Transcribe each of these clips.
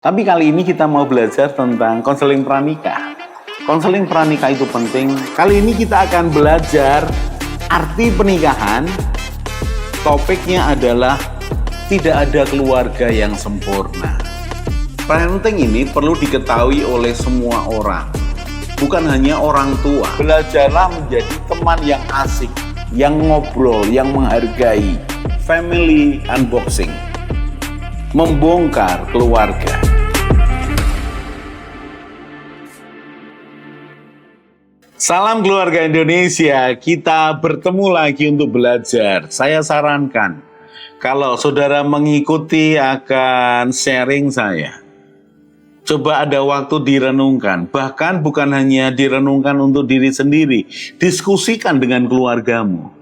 Tapi kali ini kita mau belajar tentang konseling pranikah. Konseling pranikah itu penting. Kali ini kita akan belajar arti pernikahan. Topiknya adalah tidak ada keluarga yang sempurna. Parenting ini perlu diketahui oleh semua orang, bukan hanya orang tua. Belajarlah menjadi teman yang asik, yang ngobrol, yang menghargai. Family unboxing, membongkar keluarga. Salam keluarga Indonesia, kita bertemu lagi untuk belajar. Saya sarankan, kalau saudara mengikuti akan sharing saya, coba ada waktu direnungkan. Bahkan bukan hanya direnungkan untuk diri sendiri, diskusikan dengan keluargamu.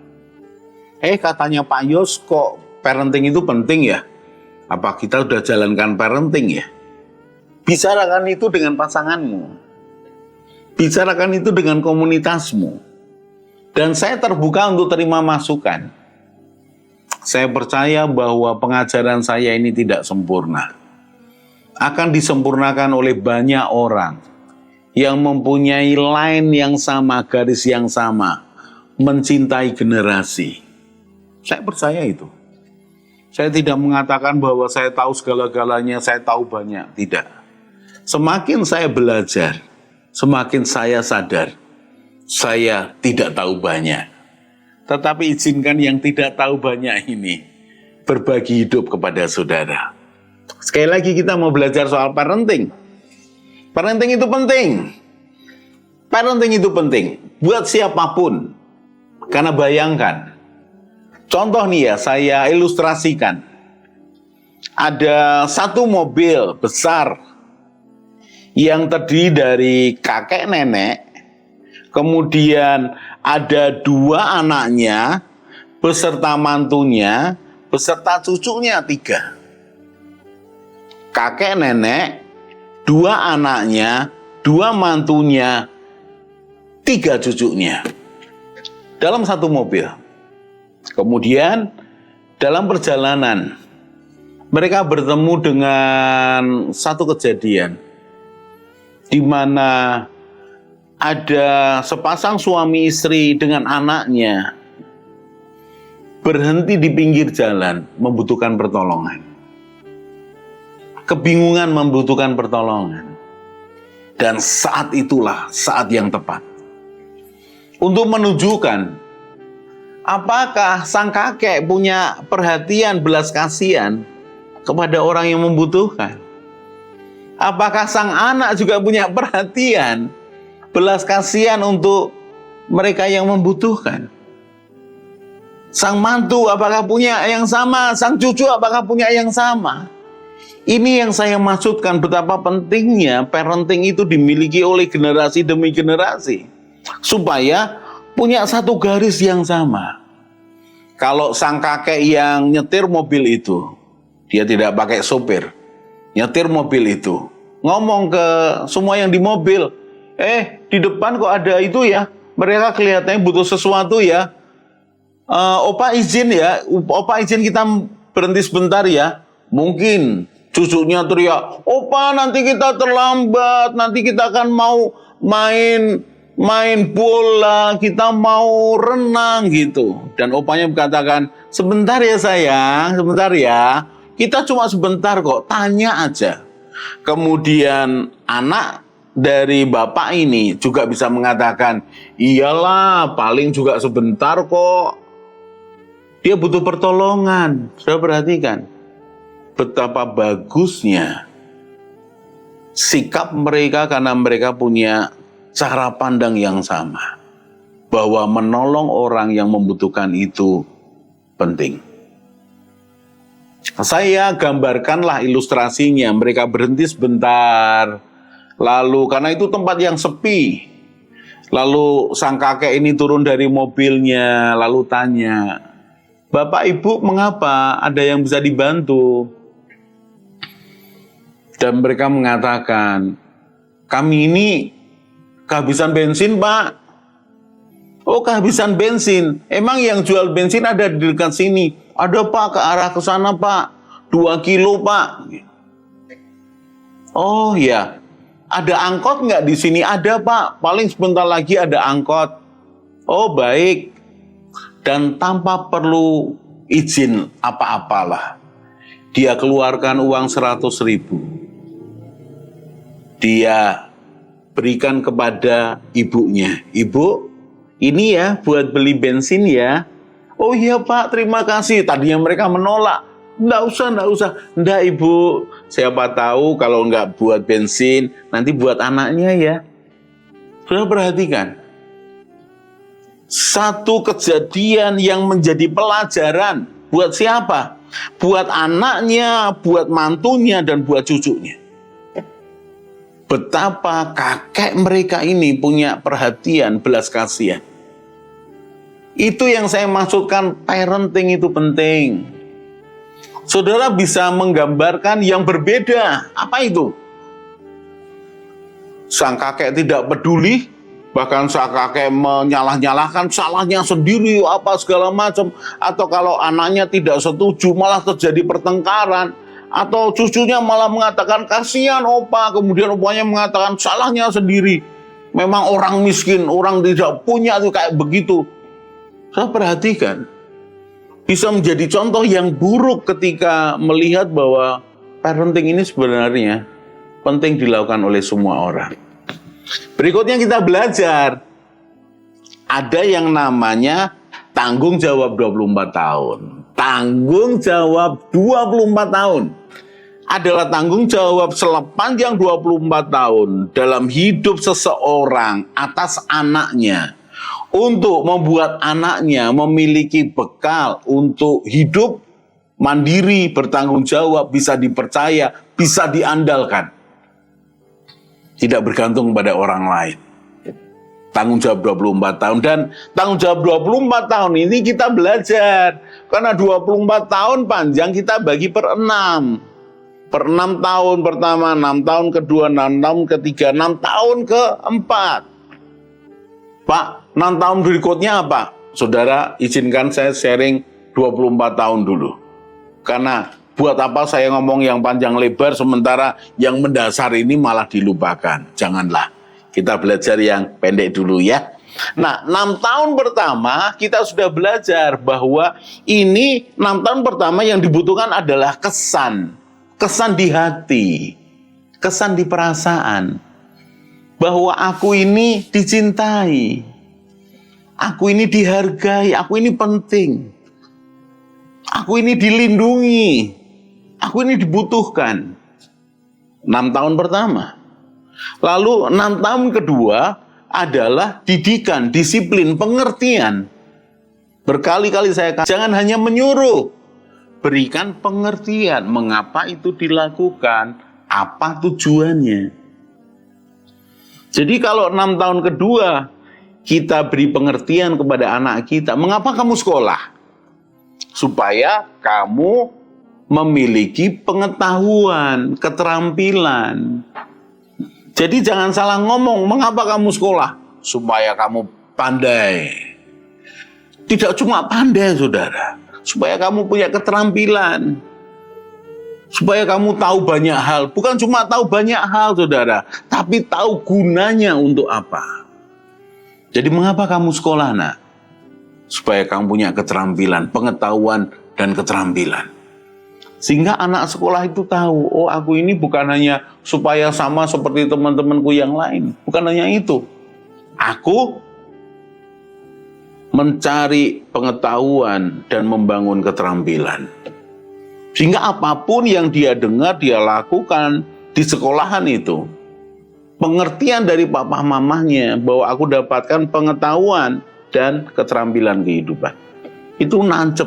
Katanya Pak Yos, kok parenting itu penting ya? Apa kita sudah jalankan parenting ya? Bicarakan itu dengan pasanganmu. Bicarakan itu dengan komunitasmu. Dan saya terbuka untuk terima masukan. Saya percaya bahwa pengajaran saya ini tidak sempurna. Akan disempurnakan oleh banyak orang yang mempunyai line yang sama, garis yang sama, mencintai generasi. Saya percaya itu. Saya tidak mengatakan bahwa saya tahu segala-galanya, saya tahu banyak. Tidak. Semakin saya belajar, semakin saya sadar, saya tidak tahu banyak. Tetapi izinkan yang tidak tahu banyak ini berbagi hidup kepada saudara. Sekali lagi kita mau belajar soal parenting. Parenting itu penting. Parenting itu penting buat siapapun. Karena bayangkan, contoh nih ya, saya ilustrasikan. Ada satu mobil besar yang terdiri dari kakek nenek, kemudian ada dua anaknya, beserta mantunya, beserta cucunya 3. Kakek nenek, 2 anaknya, 2 mantunya, 3 cucunya. Dalam satu mobil. Kemudian dalam perjalanan, mereka bertemu dengan satu kejadian di mana ada sepasang suami istri dengan anaknya berhenti di pinggir jalan membutuhkan pertolongan. Kebingungan membutuhkan pertolongan. Dan saat itulah saat yang tepat untuk menunjukkan apakah sang kakek punya perhatian belas kasihan kepada orang yang membutuhkan. Apakah sang anak juga punya perhatian, belas kasihan untuk mereka yang membutuhkan? Sang mantu apakah punya yang sama? Sang cucu apakah punya yang sama? Ini yang saya maksudkan betapa pentingnya parenting itu dimiliki oleh generasi demi generasi. Supaya punya satu garis yang sama. Kalau sang kakek yang nyetir mobil itu, dia tidak pakai sopir. Nyetir mobil itu, ngomong ke semua yang di mobil, di depan kok ada itu ya, mereka kelihatannya butuh sesuatu ya, opa izin ya, opa izin kita berhenti sebentar ya. Mungkin cucunya teriak, opa nanti kita terlambat, nanti kita akan mau main bola, kita mau renang gitu. Dan opanya berkatakan, sebentar ya sayang, sebentar ya. Kita cuma sebentar kok, tanya aja. Kemudian anak dari bapak ini juga bisa mengatakan, iyalah paling juga sebentar kok. Dia butuh pertolongan. Sudah perhatikan betapa bagusnya sikap mereka karena mereka punya cara pandang yang sama. Bahwa menolong orang yang membutuhkan itu penting. Saya gambarkanlah ilustrasinya. Mereka berhenti sebentar. Lalu karena itu tempat yang sepi. Lalu sang kakek ini turun dari mobilnya. Lalu tanya, Bapak Ibu mengapa? Ada yang bisa dibantu? Dan mereka mengatakan, kami ini kehabisan bensin Pak. Oh kehabisan bensin. Emang yang jual bensin ada di dekat sini? Ada Pak, ke arah ke sana Pak. 2 kilo Pak. Oh ya, ada angkot nggak di sini? Ada Pak, paling sebentar lagi ada angkot. Oh baik, dan tanpa perlu izin apa-apalah, dia keluarkan uang 100.000. Dia berikan kepada ibunya. Ibu, ini ya buat beli bensin ya. Oh iya Pak, terima kasih. Tadinya mereka menolak. Nggak usah. Nggak Ibu, siapa tahu kalau nggak buat bensin, nanti buat anaknya ya. Sudah perhatikan. Satu kejadian yang menjadi pelajaran buat siapa? Buat anaknya, buat mantunya, dan buat cucunya. Betapa kakek mereka ini punya perhatian, belas kasihan. Itu yang saya maksudkan, parenting itu penting. Saudara bisa menggambarkan yang berbeda. Apa itu? Sang kakek tidak peduli, bahkan sang kakek menyalah-nyalahkan salahnya sendiri, apa segala macam. Atau kalau anaknya tidak setuju, malah terjadi pertengkaran. Atau cucunya malah mengatakan, kasihan opa. Kemudian opanya mengatakan, salahnya sendiri. Memang orang miskin, orang tidak punya itu kayak begitu. Saya perhatikan. Bisa menjadi contoh yang buruk ketika melihat bahwa parenting ini sebenarnya penting dilakukan oleh semua orang. Berikutnya kita belajar. Ada yang namanya tanggung jawab 24 tahun. Tanggung jawab 24 tahun adalah tanggung jawab sepanjang 24 tahun dalam hidup seseorang atas anaknya. Untuk membuat anaknya memiliki bekal untuk hidup mandiri, bertanggung jawab, bisa dipercaya, bisa diandalkan. Tidak bergantung pada orang lain. Tanggung jawab 24 tahun. Dan tanggung jawab 24 tahun ini kita belajar. Karena 24 tahun panjang kita bagi per 6. Per 6 tahun pertama, 6 tahun kedua, 6 tahun ketiga, 6 tahun keempat. Pak, 6 tahun berikutnya apa? Saudara, izinkan saya sharing 24 tahun dulu. Karena buat apa saya ngomong yang panjang lebar sementara yang mendasar ini malah dilupakan. Janganlah. Kita belajar yang pendek dulu ya. Nah, 6 tahun pertama kita sudah belajar bahwa ini 6 tahun pertama yang dibutuhkan adalah kesan. Kesan di hati. Kesan di perasaan. Bahwa aku ini dicintai, aku ini dihargai, aku ini penting, aku ini dilindungi, aku ini dibutuhkan. 6 tahun pertama. Lalu 6 tahun kedua adalah didikan, disiplin, pengertian. Berkali-kali saya katakan, jangan hanya menyuruh, berikan pengertian, mengapa itu dilakukan, apa tujuannya. Jadi kalau 6 tahun kedua kita beri pengertian kepada anak kita, mengapa kamu sekolah? Supaya kamu memiliki pengetahuan, keterampilan. Jadi jangan salah ngomong, mengapa kamu sekolah? Supaya kamu pandai. Tidak cuma pandai saudara, supaya kamu punya keterampilan. Supaya kamu tahu banyak hal. Bukan cuma tahu banyak hal, saudara. Tapi tahu gunanya untuk apa. Jadi mengapa kamu sekolah, nak? Supaya kamu punya keterampilan, pengetahuan, dan keterampilan. Sehingga anak sekolah itu tahu, oh aku ini bukan hanya supaya sama seperti teman-temanku yang lain. Bukan hanya itu. Aku mencari pengetahuan dan membangun keterampilan. Sehingga apapun yang dia dengar, dia lakukan di sekolahan itu. Pengertian dari papa mamahnya bahwa aku dapatkan pengetahuan dan keterampilan kehidupan. Itu nancep.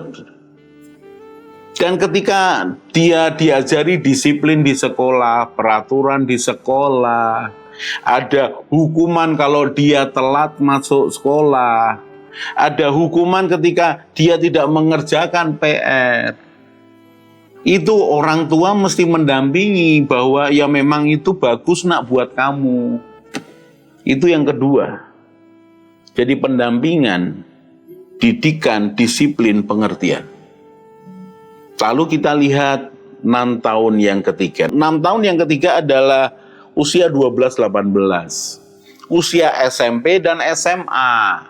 Dan ketika dia diajari disiplin di sekolah, peraturan di sekolah, ada hukuman kalau dia telat masuk sekolah, ada hukuman ketika dia tidak mengerjakan PR. Itu orang tua mesti mendampingi bahwa ya memang itu bagus nak buat kamu. Itu yang kedua. Jadi pendampingan, didikan, disiplin, pengertian. Lalu kita lihat 6 tahun yang ketiga. 6 tahun yang ketiga adalah usia 12-18. Usia SMP dan SMA.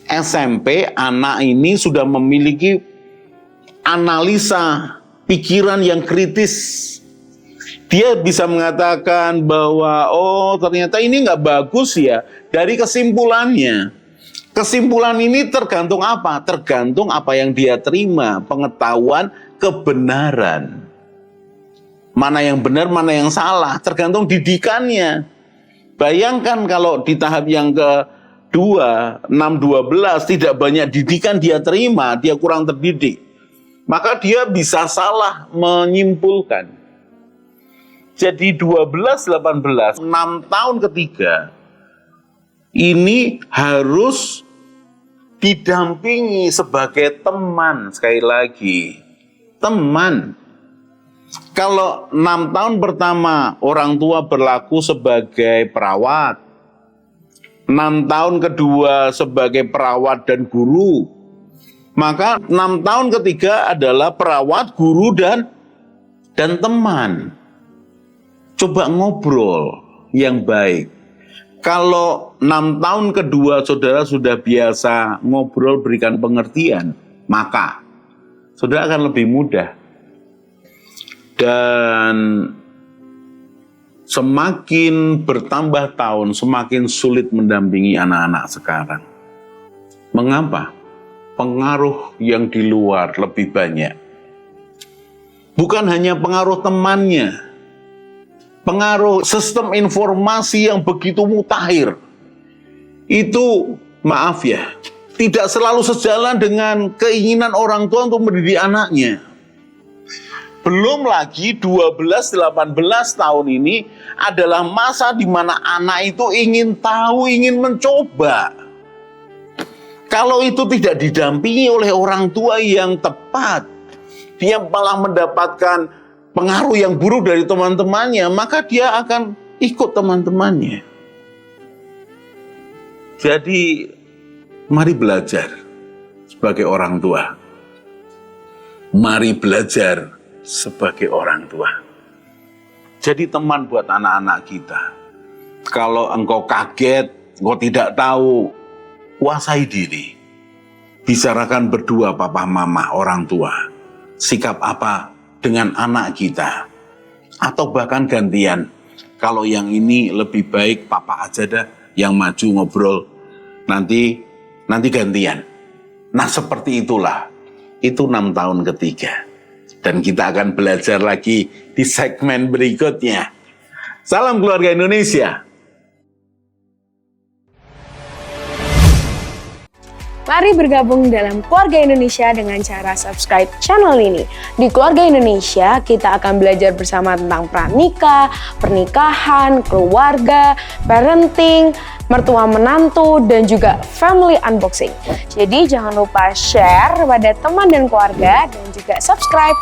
SMP, anak ini sudah memiliki analisa pikiran yang kritis. Dia bisa mengatakan bahwa, oh ternyata ini nggak bagus ya, dari kesimpulannya. Kesimpulan ini tergantung apa? Tergantung apa yang dia terima, pengetahuan, kebenaran. Mana yang benar, mana yang salah, tergantung didikannya. Bayangkan kalau di tahap yang kedua, 6-12, tidak banyak didikan dia terima, dia kurang terdidik. Maka dia bisa salah menyimpulkan. Jadi 12-18, 6 tahun ketiga, ini harus didampingi sebagai teman. Sekali lagi, teman. Kalau 6 tahun pertama orang tua berlaku sebagai perawat, 6 tahun kedua sebagai perawat dan guru, maka 6 tahun ketiga adalah perawat, guru, dan teman. Coba ngobrol yang baik. Kalau 6 tahun kedua saudara sudah biasa ngobrol, berikan pengertian, maka saudara akan lebih mudah. Dan semakin bertambah tahun, semakin sulit mendampingi anak-anak sekarang. Mengapa? Pengaruh yang di luar lebih banyak. Bukan hanya pengaruh temannya, pengaruh sistem informasi yang begitu mutakhir. Itu, maaf ya, tidak selalu sejalan dengan keinginan orang tua untuk mendidik anaknya. Belum lagi 12-18 tahun ini adalah masa di mana anak itu ingin tahu, ingin mencoba. Kalau itu tidak didampingi oleh orang tua yang tepat, dia malah mendapatkan pengaruh yang buruk dari teman-temannya, maka dia akan ikut teman-temannya. Jadi, mari belajar sebagai orang tua. Mari belajar sebagai orang tua. Jadi teman buat anak-anak kita. Kalau engkau kaget, engkau tidak tahu, kuasai diri. Bicarakan berdua papa mama orang tua. Sikap apa dengan anak kita. Atau bahkan gantian. Kalau yang ini lebih baik papa aja dah yang maju ngobrol. Nanti gantian. Nah seperti itulah. Itu 6 tahun ketiga. Dan kita akan belajar lagi di segmen berikutnya. Salam keluarga Indonesia. Mari bergabung dalam Keluarga Indonesia dengan cara subscribe channel ini. Di Keluarga Indonesia, kita akan belajar bersama tentang pranikah, pernikahan, keluarga, parenting, mertua menantu, dan juga family unboxing. Jadi jangan lupa share pada teman dan keluarga dan juga subscribe.